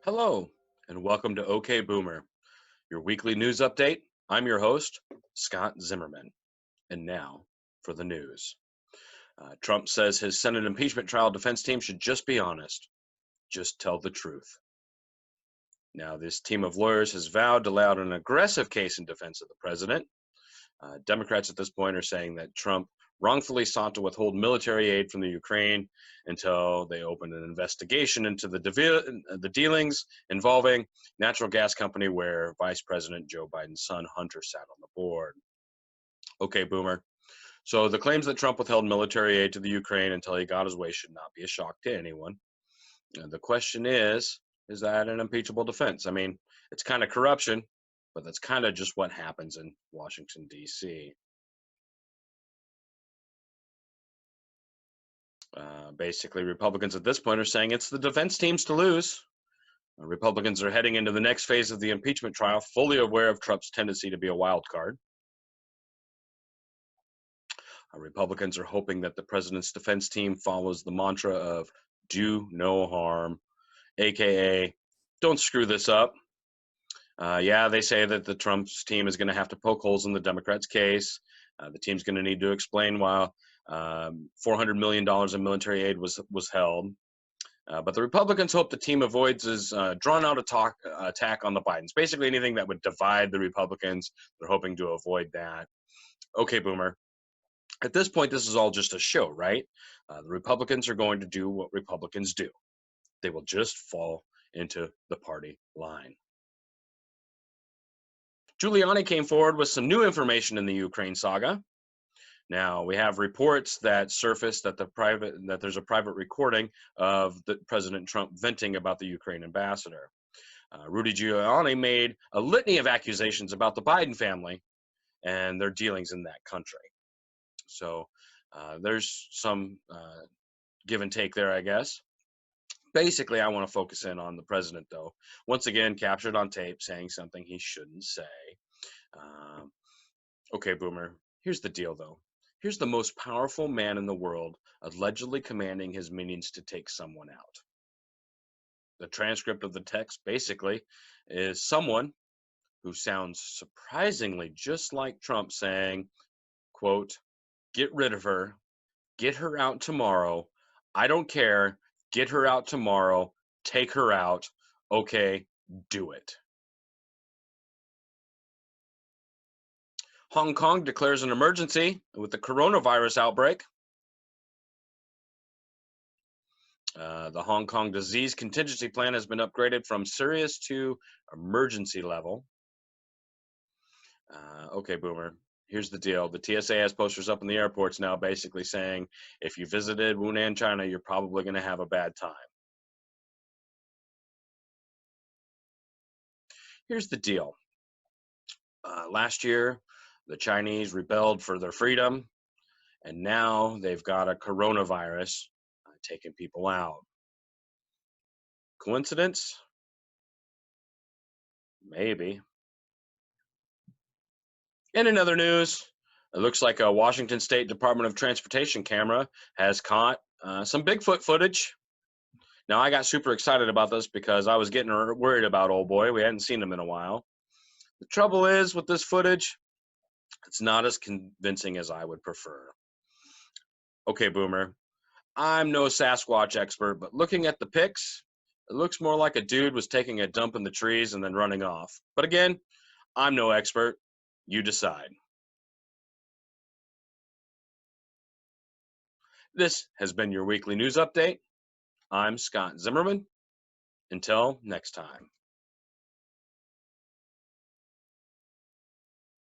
Hello, and welcome to OK Boomer, your weekly news update. I'm your host, Scott Zimmerman. And now for the news. Trump says his Senate impeachment trial defense team should just be honest, just tell the truth. Now, this team of lawyers has vowed to lay out an aggressive case in defense of the president. Democrats at this point are saying that Trump wrongfully sought to withhold military aid from the Ukraine until they opened an investigation into the dealings involving natural gas company where Vice President Joe Biden's son Hunter sat on the board. Okay, Boomer. So the claims that Trump withheld military aid to the Ukraine until he got his way should not be a shock to anyone. The question is that an impeachable defense? I mean, it's kind of corruption, but that's kind of just what happens in Washington, D.C. Basically, Republicans at this point are saying it's the defense teams to lose. Republicans are heading into the next phase of the impeachment trial, fully aware of Trump's tendency to be a wild card. Republicans are hoping that the president's defense team follows the mantra of do no harm, aka don't screw this up. Yeah, they say that the Trump's team is going to have to poke holes in the Democrats' case. The team's going to need to explain why $400 million in military aid was held. But the Republicans hope the team avoids his drawn-out attack on the Bidens. Basically, anything that would divide the Republicans, they're hoping to avoid that. Okay, Boomer. At this point, this is all just a show, right? The Republicans are going to do what Republicans do. They will just fall into the party line. Giuliani came forward with some new information in the Ukraine saga. Now, we have reports that surfaced that there's a private recording of President Trump venting about the Ukraine ambassador. Rudy Giuliani made a litany of accusations about the Biden family and their dealings in that country. So there's some give and take there, I guess. Basically, I want to focus in on the president, though. Once again, captured on tape saying something he shouldn't say. Okay, Boomer, here's the deal, though. Here's the most powerful man in the world allegedly commanding his minions to take someone out. The transcript of the text, basically, is someone who sounds surprisingly just like Trump saying, quote, get rid of her, get her out tomorrow, I don't care, get her out tomorrow, take her out, okay, do it. Hong Kong declares an emergency with the coronavirus outbreak. The Hong Kong disease contingency plan has been upgraded from serious to emergency level. Okay, Boomer, here's the deal. The TSA has posters up in the airports now basically saying if you visited Wuhan, China, you're probably going to have a bad time. Here's the deal. Last year, the Chinese rebelled for their freedom, and now they've got a coronavirus taking people out. Coincidence? Maybe. In another news, it looks like a Washington State Department of Transportation camera has caught some Bigfoot footage. Now, I got super excited about this because I was getting worried about old boy. We hadn't seen him in a while. The trouble is with this footage, it's not as convincing as I would prefer. Okay, Boomer, I'm no Sasquatch expert, but looking at the pics, it looks more like a dude was taking a dump in the trees and then running off. But again, I'm no expert. You decide. This has been your weekly news update. I'm Scott Zimmerman. Until next time.